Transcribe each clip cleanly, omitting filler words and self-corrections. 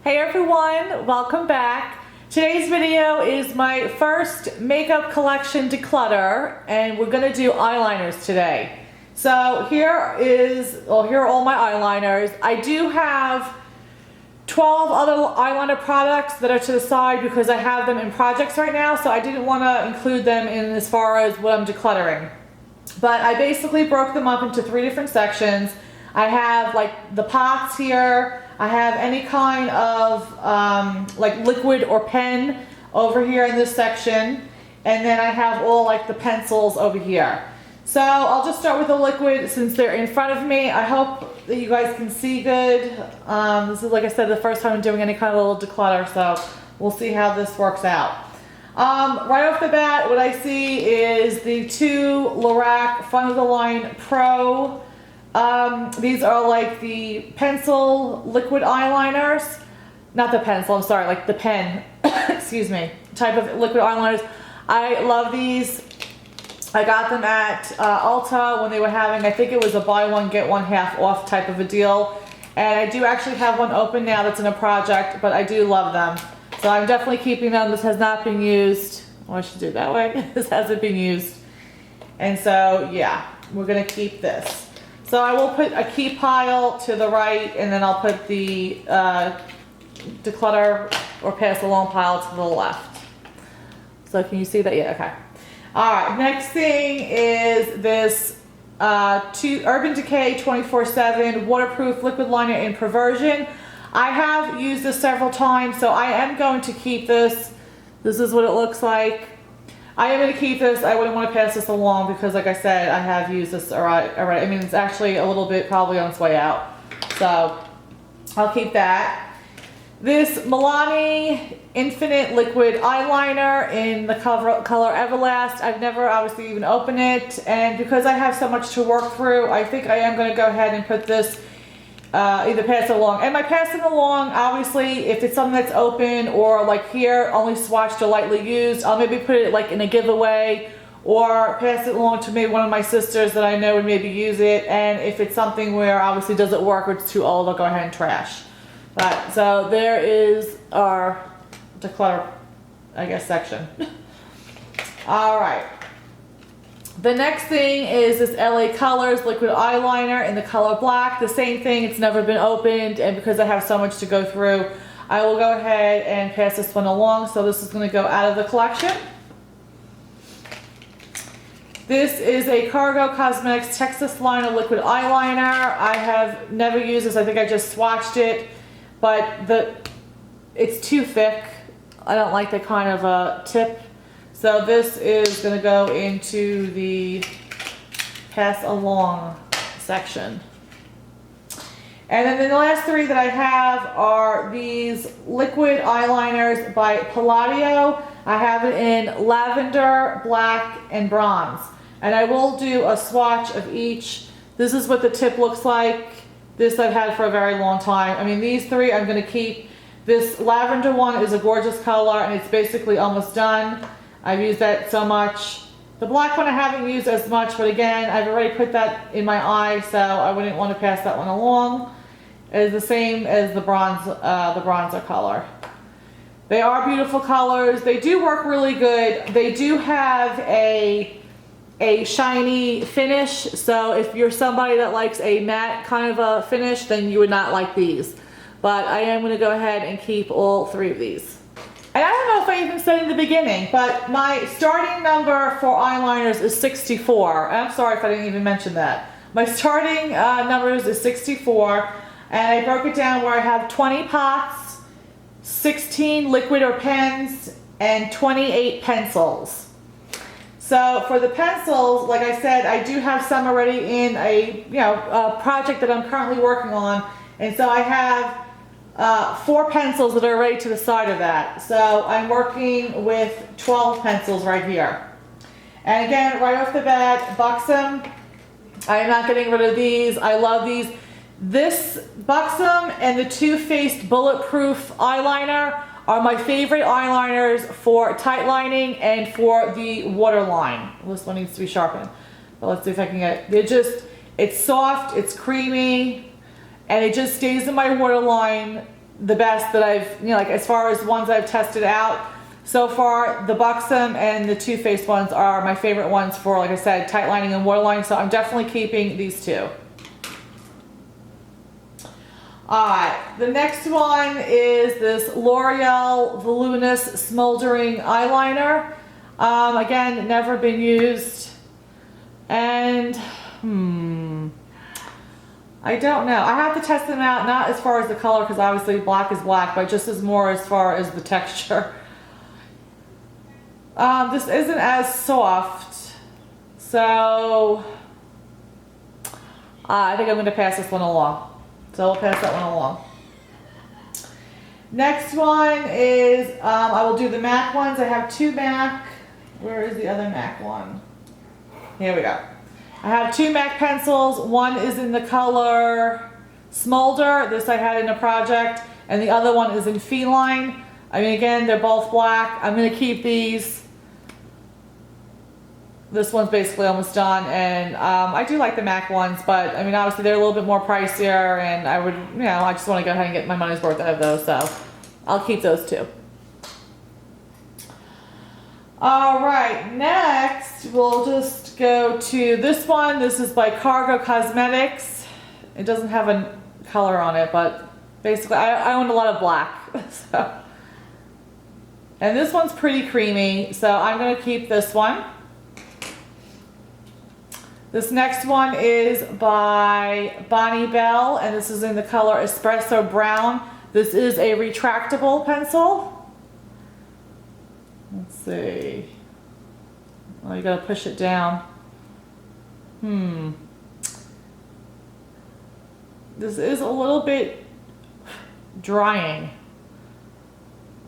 Hey everyone, welcome back. Today's video is my first makeup collection declutter, and we're gonna do eyeliners today. So here are all my eyeliners. I do have 12 other eyeliner products that are to the side because I have them in projects right now, so I didn't want to include them in as far as what I'm decluttering. But I basically broke them up into 3 different sections. I have like the pots here. I have any kind of like liquid or pen over here in this section. And then I have all like the pencils over here. So I'll just start with the liquid since they're in front of me. I hope that you guys can see good. This is, like I said, the first time I'm doing any kind of little declutter, so we'll see how this works out. Right off the bat, what I see is the 2 Lorac Front of the Line Pro. These are like the pencil liquid eyeliners. Not the pencil, I'm sorry, like the pen, excuse me, type of liquid eyeliners. I love these. I got them at Ulta when they were having, I think it was a buy one get one half off type of a deal. And I do actually have one open now that's in a project, but I do love them. So I'm definitely keeping them. This has not been used. Oh, I should do it that way. This hasn't been used. And so, yeah, we're gonna keep this. So I will put a key pile to the right, and then I'll put the declutter or pass along pile to the left. So can you see that? Yeah, okay. All right, next thing is this Urban Decay 24/7 waterproof liquid liner in Perversion. I have used this several times, so I am going to keep this. This is what it looks like. I am going to keep this. I wouldn't want to pass this along because, like I said, I have used this already. I mean, it's actually a little bit probably on its way out. So I'll keep that. This Milani Infinite Liquid Eyeliner in the color Everlast. I've never obviously even opened it. And because I have so much to work through, I think I am going to go ahead and put this either pass it along. And by passing along, obviously, if it's something that's open or like here, only swatched or lightly used, I'll maybe put it like in a giveaway or pass it along to maybe one of my sisters that I know would maybe use it. And if it's something where obviously it doesn't work or it's too old, I'll go ahead and trash. But so there is our declutter, I guess, section. All right. The next thing is this LA Colors liquid eyeliner in the color black. The same thing, it's never been opened, and because I have so much to go through, I will go ahead and pass this one along. So this is going to go out of the collection. This is a Cargo Cosmetics Texas Liner liquid eyeliner. I have never used this. I think I just swatched it, but it's too thick. I don't like the kind of tip. So this is going to go into the pass along section. And then the last 3 that I have are these liquid eyeliners by Palladio. I have it in lavender, black, and bronze. And I will do a swatch of each. This is what the tip looks like. This I've had for a very long time. I mean, these 3 I'm going to keep. This lavender one is a gorgeous color, and it's basically almost done. I've used that so much. The black one I haven't used as much, but again, I've already put that in my eye, so I wouldn't want to pass that one along. It's the same as the bronzer color. They are beautiful colors. They do work really good. They do have a shiny finish, so if you're somebody that likes a matte kind of a finish, then you would not like these. But I am going to go ahead and keep all 3 of these. And I don't know if I even said in the beginning, but my starting number for eyeliners is 64. I'm sorry if I didn't even mention that. My starting numbers is 64, and I broke it down where I have 20 pots, 16 liquid or pens, and 28 pencils. So for the pencils, like I said, I do have some already in a project that I'm currently working on, and so I have 4 pencils that are ready to the side of that. So I'm working with 12 pencils right here. And again, right off the bat, Buxom. I am not getting rid of these. I love these. This Buxom and the Too Faced Bulletproof Eyeliner are my favorite eyeliners for tight lining and for the waterline. This one needs to be sharpened, but let's see if I can get it. It's soft, it's creamy, and it just stays in my waterline the best that I've, like as far as ones I've tested out. So far, the Buxom and the Too Faced ones are my favorite ones for, like I said, tight lining and waterline, so I'm definitely keeping these two. Alright, the next one is this L'Oreal Voluminous Smoldering Eyeliner. Again, never been used. And, I don't know. I have to test them out, not as far as the color, because obviously black is black, but just as more as far as the texture. This isn't as soft, so I think I'm going to pass this one along. So I'll pass that one along. Next one is, I will do the MAC ones. I have two MAC. Where is the other MAC one? Here we go. I have two MAC pencils. One is in the color Smolder. This I had in a project. And the other one is in Feline. I mean, again, they're both black. I'm going to keep these. This one's basically almost done, and I do like the MAC ones, but I mean, obviously they're a little bit more pricier, and I would, I just want to go ahead and get my money's worth out of those, so I'll keep those two. All right, next we'll just go to this one. This is by Cargo Cosmetics. It doesn't have a color on it, but basically I own a lot of black, so. And this one's pretty creamy, so I'm going to keep this one. This next one is by Bonnie Bell, and this is in the color Espresso Brown. This is a retractable pencil. Let's see. Oh, you gotta push it down. This is a little bit drying.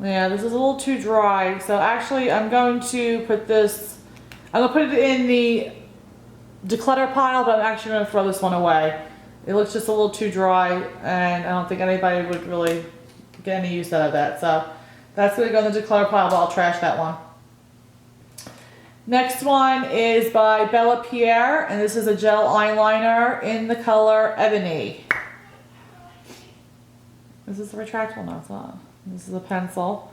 Yeah, this is a little too dry. So actually, I'm going to put this, I'm gonna put it in the Declutter pile, but I'm actually going to throw this one away. It looks just a little too dry, and I don't think anybody would really get any use out of that. So that's going to go in the Declutter pile, but I'll trash that one. Next one is by Bella Pierre, and this is a gel eyeliner in the color Ebony. Is this a retractable? No, it's not. This is a pencil.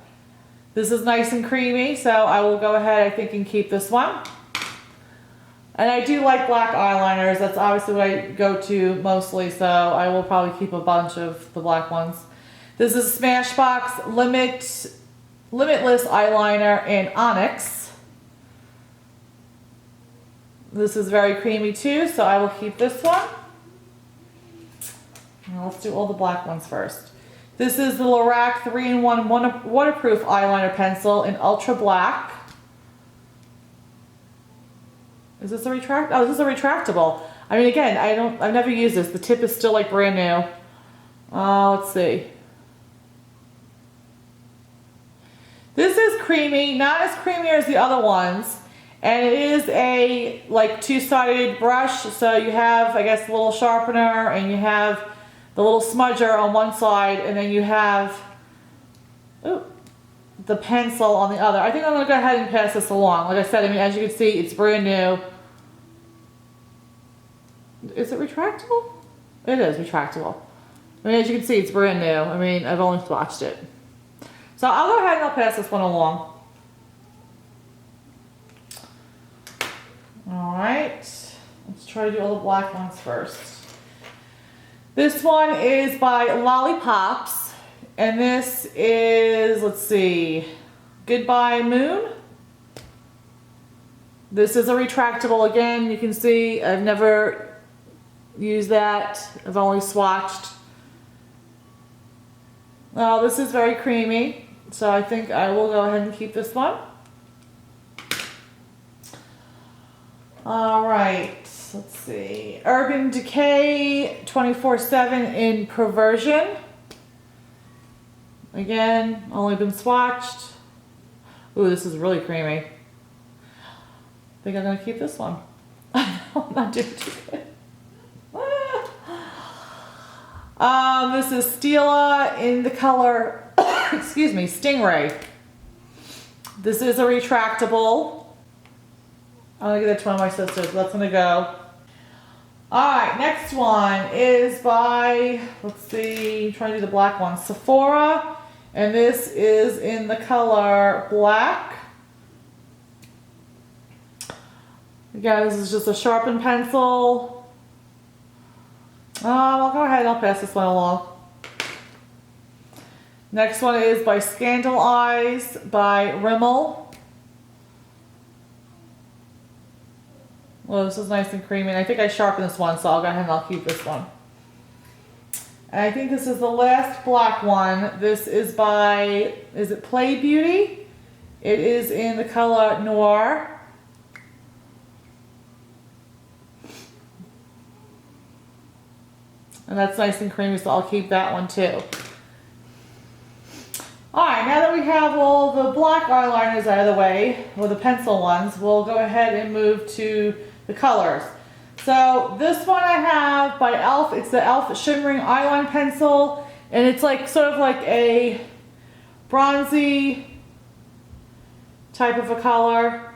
This is nice and creamy, so I will go ahead, I think, and keep this one. And I do like black eyeliners. That's obviously what I go to mostly, so I will probably keep a bunch of the black ones. This is Smashbox Limitless Eyeliner in Onyx. This is very creamy too, so I will keep this one. Now let's do all the black ones first. This is the Lorac 3-in-1 Waterproof Eyeliner Pencil in Ultra Black. Is this a retract? Oh, this is a retractable. I mean, again, I've never used this. The tip is still like brand new. Let's see. This is creamy, not as creamy as the other ones. And it is a like two-sided brush. So you have, I guess, a little sharpener, and you have the little smudger on one side, and then you have the pencil on the other. I think I'm going to go ahead and pass this along. Like I said, I mean, as you can see, it's brand new. Is it retractable? It is retractable. I mean, as you can see, it's brand new. I mean, I've only swatched it. So I'll go ahead and I'll pass this one along. Alright. Let's try to do all the black ones first. This one is by Lollipops. And this is, let's see, Goodbye Moon. This is a retractable again. You can see I've never used that. I've only swatched. Oh, this is very creamy. So I think I will go ahead and keep this one. All right, let's see. Urban Decay 24/7 in Perversion. Again, only been swatched. Ooh, this is really creamy. I think I'm gonna keep this one. I'm not doing too good. This is Stila in the color, excuse me, Stingray. This is a retractable. I'm gonna give that to one of my sisters. That's gonna go. Alright, next one is by, let's see, I'm trying to do the black one, Sephora. And this is in the color black. Again, this is just a sharpened pencil. I'll go ahead and I'll pass this one along. Next one is by Scandal Eyes by Rimmel. Well, this is nice and creamy. And I think I sharpened this one, so I'll go ahead and I'll keep this one. And I think this is the last black one. This is by, is it Play Beauty? It is in the color Noir. And that's nice and creamy, so I'll keep that one too. Alright, now that we have all the black eyeliners out of the way, or the pencil ones, we'll go ahead and move to the colors. So this one I have by e.l.f. It's the e.l.f. Shimmering Eyeline Pencil, and it's like sort of like a bronzy type of a color.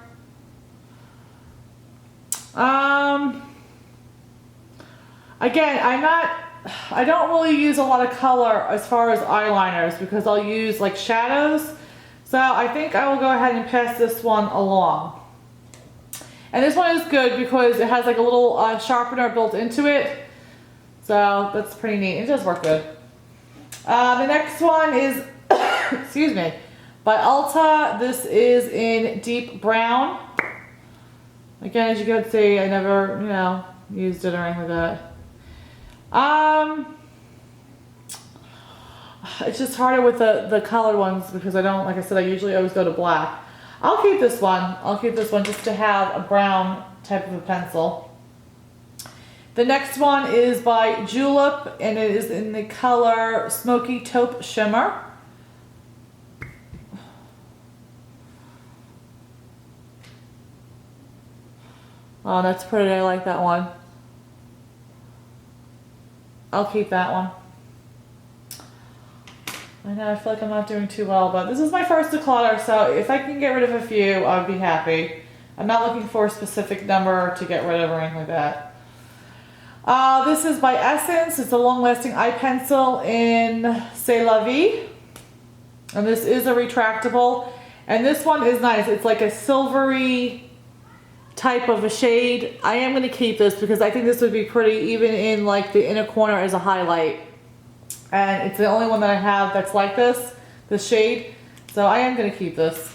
Again, I don't really use a lot of color as far as eyeliners because I'll use like shadows. So I think I will go ahead and pass this one along. And this one is good because it has like a little sharpener built into it. So that's pretty neat. It does work good. The next one is, excuse me, by Ulta. This is in deep brown. Again, as you can see, I never, used it or anything like that. It's just harder with the colored ones because I don't, like I said, I usually always go to black. I'll keep this one. I'll keep this one just to have a brown type of a pencil. The next one is by Julep, and it is in the color Smoky Taupe Shimmer. Oh, that's pretty. I like that one. I'll keep that one. I know, I feel like I'm not doing too well, but this is my first declutter, so if I can get rid of a few, I'd be happy. I'm not looking for a specific number to get rid of or anything like that. This is by Essence. It's a long-lasting eye pencil in C'est La Vie. And this is a retractable. And this one is nice. It's like a silvery type of a shade. I am going to keep this because I think this would be pretty even in like the inner corner as a highlight. And it's the only one that I have that's like this shade. So I am going to keep this.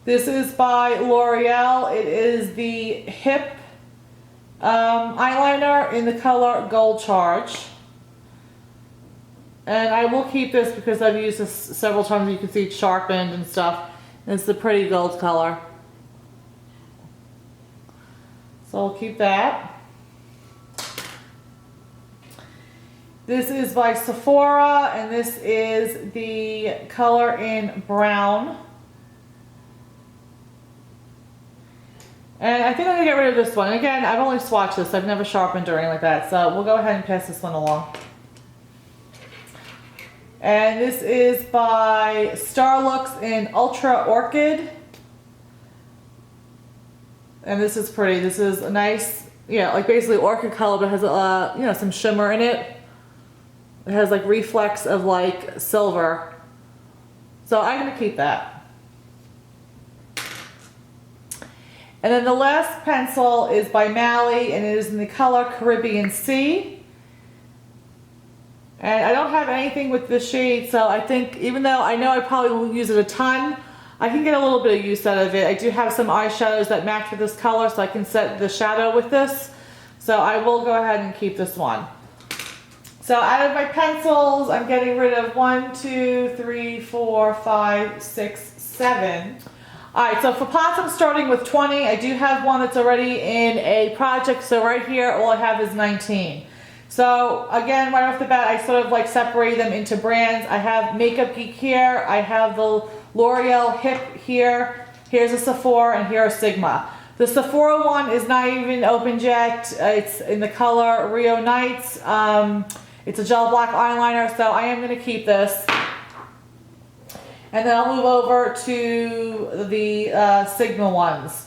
This is by L'Oreal. It is the Hip eyeliner in the color Gold Charge. And I will keep this because I've used this several times. You can see it's sharpened and stuff. And it's the pretty gold color. So I'll keep that. This is by Sephora, and this is the color in brown. And I think I'm going to get rid of this one. Again, I've only swatched this. I've never sharpened or anything like that. So we'll go ahead and pass this one along. And this is by Starlooks in Ultra Orchid. And this is pretty. This is a nice, like basically orchid color, but has some shimmer in it. It has like reflex of like silver. So I'm going to keep that. And then the last pencil is by Mally, and it is in the color Caribbean Sea. And I don't have anything with this shade, so I think even though I know I probably won't use it a ton, I can get a little bit of use out of it. I do have some eyeshadows that match with this color, so I can set the shadow with this. So I will go ahead and keep this one. So out of my pencils, I'm getting rid of 1, 2, 3, 4, 5, 6, 7. Alright, so for pots I'm starting with 20. I do have one that's already in a project, so right here all I have is 19. So again, right off the bat, I sort of like separate them into brands. I have Makeup Geek here, I have the L'Oreal Hip here, here's a Sephora, and here are Sigma. The Sephora one is not even opened yet. It's in the color Rio Nights. It's a gel black eyeliner, so I am going to keep this. And then I'll move over to the Sigma ones.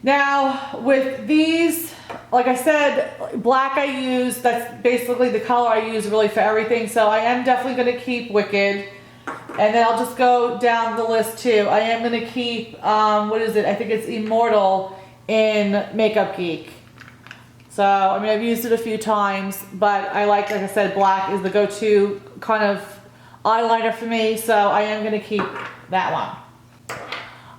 Now, with these like I said, black I use, that's basically the color I use really for everything. So I am definitely going to keep Wicked. And then I'll just go down the list too. I am going to keep, what is it? I think it's Immortal in Makeup Geek. So, I mean, I've used it a few times, but I like I said, black is the go-to kind of eyeliner for me. So I am going to keep that one.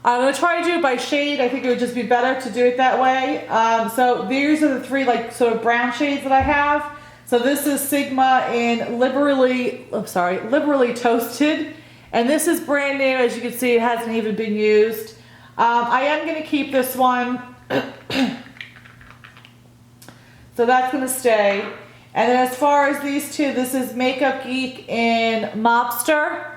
I'm going to try to do it by shade. I think it would just be better to do it that way. So these are the three like sort of brown shades that I have. So this is Sigma in Liberally Toasted. And this is brand new. As you can see, it hasn't even been used. I am going to keep this one. So that's going to stay. And then as far as these two, this is Makeup Geek in Mobster.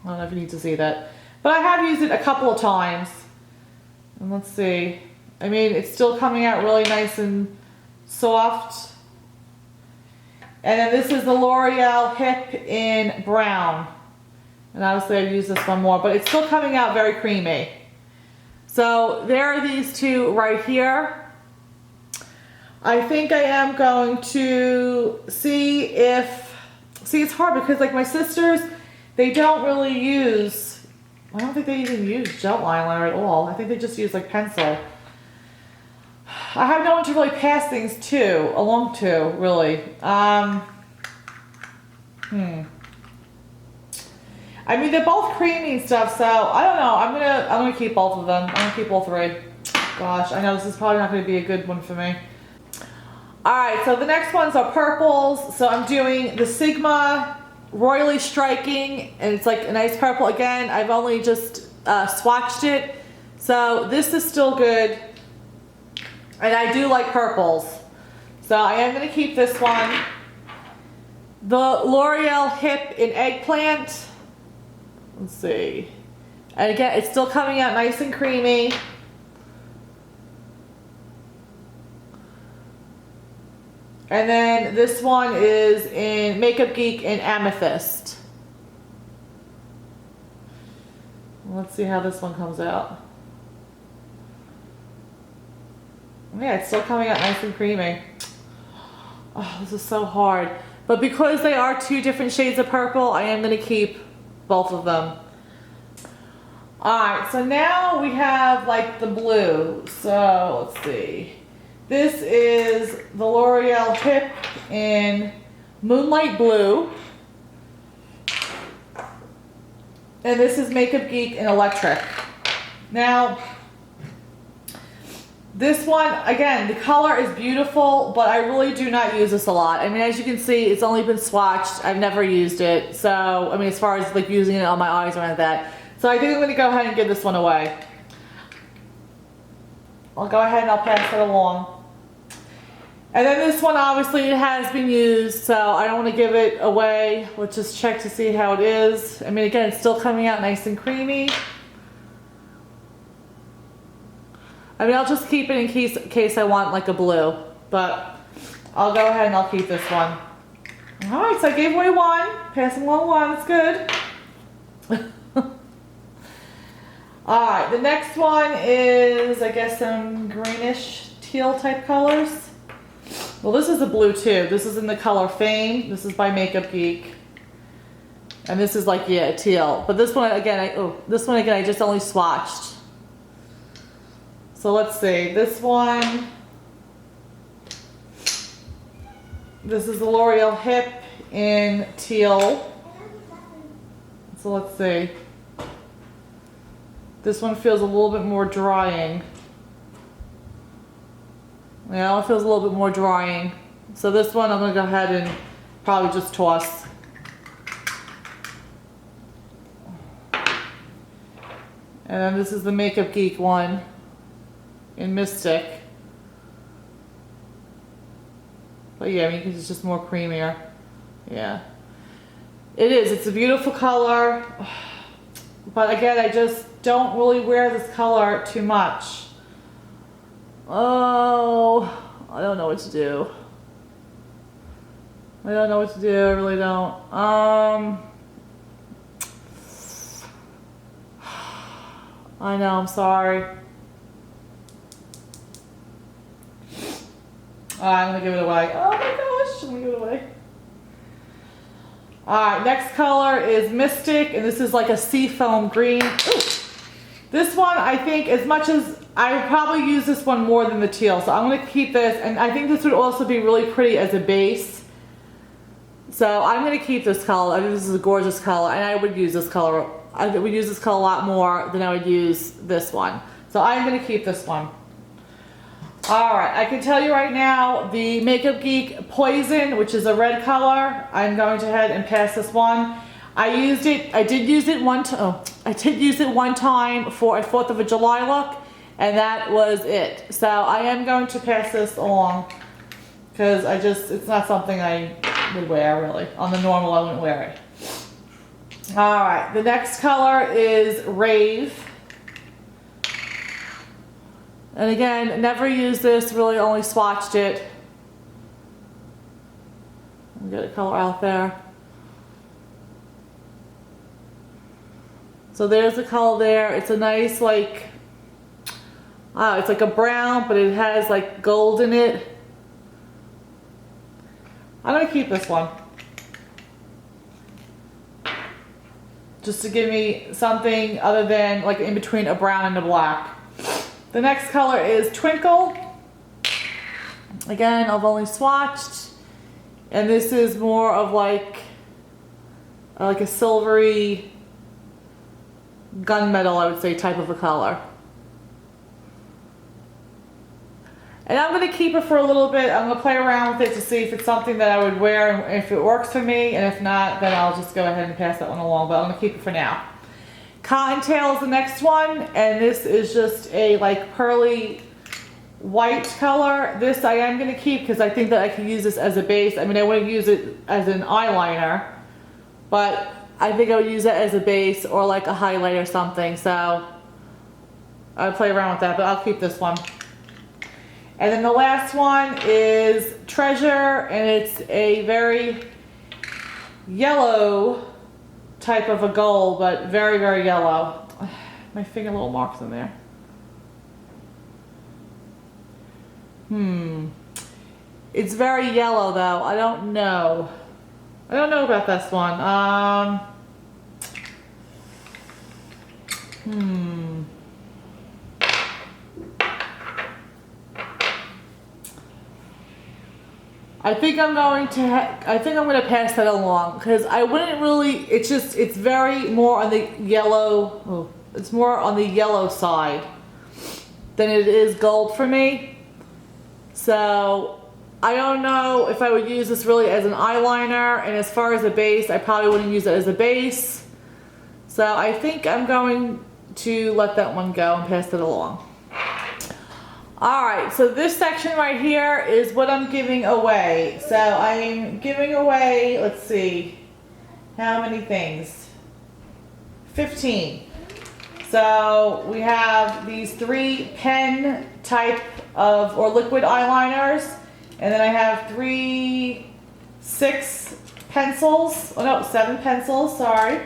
I don't know if you need to see that. But I have used it a couple of times. And let's see. I mean, it's still coming out really nice and soft. And then this is the L'Oreal Hip in Brown. And obviously I've used this one more, but it's still coming out very creamy. So there are these two right here. I think I am going to see if, it's hard because like my sisters, they don't really use, I don't think they even use gel eyeliner at all. I think they just use like pencil. I have no one to really pass things along to, really. I mean, they're both creamy and stuff, so I don't know. I'm gonna keep both of them. I'm gonna keep all three. Gosh, I know this is probably not gonna be a good one for me. All right, so the next ones are purples. So I'm doing the Sigma Royally Striking, and it's like a nice purple. Again, I've only just swatched it, so this is still good. And I do like purples, so I am going to keep this one. The L'Oreal Hip in Eggplant. Let's see. And again, it's still coming out nice and creamy. And then this one is in Makeup Geek in Amethyst. Let's see how this one comes out. Yeah, it's still coming out nice and creamy. Oh, this is so hard. But because they are two different shades of purple, I am going to keep both of them. Alright, so now we have like the blue. So let's see. This is the L'Oreal Hip in Moonlight Blue. And this is Makeup Geek in Electric. Now, this one, again, the color is beautiful, but I really do not use this a lot. I mean, as you can see, it's only been swatched. I've never used it. So, I mean, as far as like using it on my eyes or anything like that. So I think I'm going to go ahead and give this one away. I'll go ahead and I'll pass it along. And then this one, obviously, it has been used, so I don't want to give it away. Let's just check to see how it is. I mean, again, it's still coming out nice and creamy. I mean, I'll just keep it in case I want like a blue, but I'll go ahead and I'll keep this one. All right, so I gave away one, passing along one, that's good. All right, the next one is, I guess, some greenish teal type colors. Well, this is a blue too. This is in the color Fame. This is by Makeup Geek. And this is like, yeah, teal. But this one, again, I just only swatched. So let's see, this one, this is the L'Oreal Hip in Teal. So let's see. This one feels a little bit more drying. Yeah, it feels a little bit more drying. So this one I'm going to go ahead and probably just toss. And then this is the Makeup Geek one in Mystic. But yeah, I mean, it's just more creamier. Yeah. It is. It's a beautiful color. But again, I just don't really wear this color too much. Oh, I don't know what to do. I don't know what to do. I really don't. I know, I'm sorry. I'm gonna give it away. Oh my gosh, I'm gonna give it away. Alright, next color is Mystic, and this is like a seafoam green. Ooh. This one, I think, as much as I would probably use this one more than the teal, so I'm gonna keep this, and I think this would also be really pretty as a base. So I'm gonna keep this color. I think this is a gorgeous color, and I would use this color. I would use this color a lot more than I would use this one. So I'm gonna keep this one. Alright, I can tell you right now, the Makeup Geek Poison, which is a red color, I'm going to head and pass this one. I did use it one time for a 4th of July look, and that was it. So I am going to pass this along, because it's not something I would wear really. On the normal, I wouldn't wear it. Alright, the next color is Rave. And again, never used this, really only swatched it. Get a color out there. So there's the color there. It's a nice like, it's like a brown, but it has like gold in it. I'm gonna keep this one. Just to give me something other than like in between a brown and a black. The next color is Twinkle. Again, I've only swatched. And this is more of like a silvery gunmetal, I would say, type of a color. And I'm going to keep it for a little bit. I'm going to play around with it to see if it's something that I would wear and if it works for me. And if not, then I'll just go ahead and pass that one along. But I'm going to keep it for now. Cottontail is the next one. And this is just a like pearly white color. This I am going to keep because I think that I can use this as a base. I mean, I wouldn't use it as an eyeliner. But I think I would use it as a base or like a highlight or something. So I'll play around with that. But I'll keep this one. And then the last one is Treasure, and it's a very yellow type of a gold, but very, very yellow. My finger little marks in there. It's very yellow though. I don't know. I don't know about this one. I think I'm going to pass that along because I wouldn't really. It's very more on the yellow. Oh, it's more on the yellow side than it is gold for me. So I don't know if I would use this really as an eyeliner. And as far as a base, I probably wouldn't use it as a base. So I think I'm going to let that one go and pass it along. Alright, so this section right here is what I'm giving away. So I'm giving away, let's see, how many things? 15. So we have these 3 pen type of, or liquid eyeliners. And then I have 6 pencils. Oh no, 7 pencils, sorry.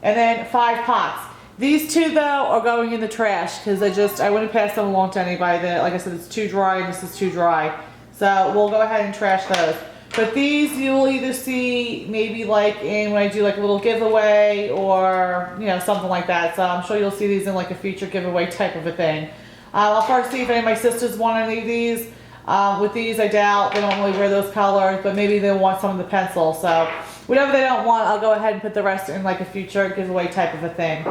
And then 5 pots. These 2 though are going in the trash because I wouldn't pass them along to anybody. That, like I said, it's too dry and this is too dry. So we'll go ahead and trash those. But these you will either see maybe like in when I do like a little giveaway or something like that. So I'm sure you'll see these in like a future giveaway type of a thing. I'll first see if any of my sisters want any of these. With these I doubt they don't really wear those colors, but maybe they want some of the pencils. So whatever they don't want, I'll go ahead and put the rest in like a future giveaway type of a thing.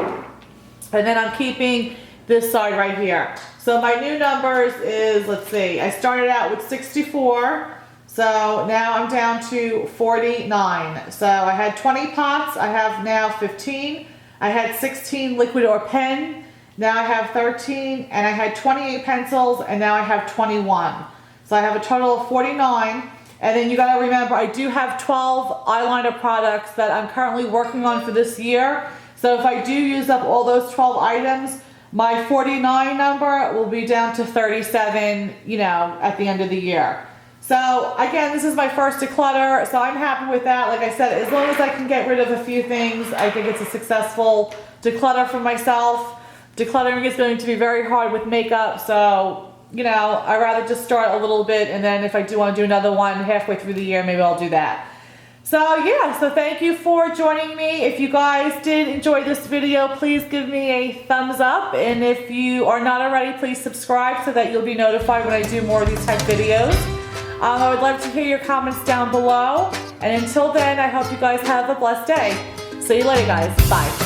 And then I'm keeping this side right here. So my new numbers is, let's see, I started out with 64. So now I'm down to 49. So I had 20 pots. I have now 15. I had 16 liquid or pen. Now I have 13. And I had 28 pencils. And now I have 21. So I have a total of 49. And then you gotta remember, I do have 12 eyeliner products that I'm currently working on for this year. So if I do use up all those 12 items, my 49 number will be down to 37, at the end of the year. So again, this is my first declutter, so I'm happy with that. Like I said, as long as I can get rid of a few things, I think it's a successful declutter for myself. Decluttering is going to be very hard with makeup, so you know, I'd rather just start a little bit, and then if I do want to do another one halfway through the year, maybe I'll do that. So yeah, so thank you for joining me. If you guys did enjoy this video, please give me a thumbs up. And if you are not already, please subscribe so that you'll be notified when I do more of these type videos. I would love to hear your comments down below. And until then, I hope you guys have a blessed day. See you later, guys. Bye.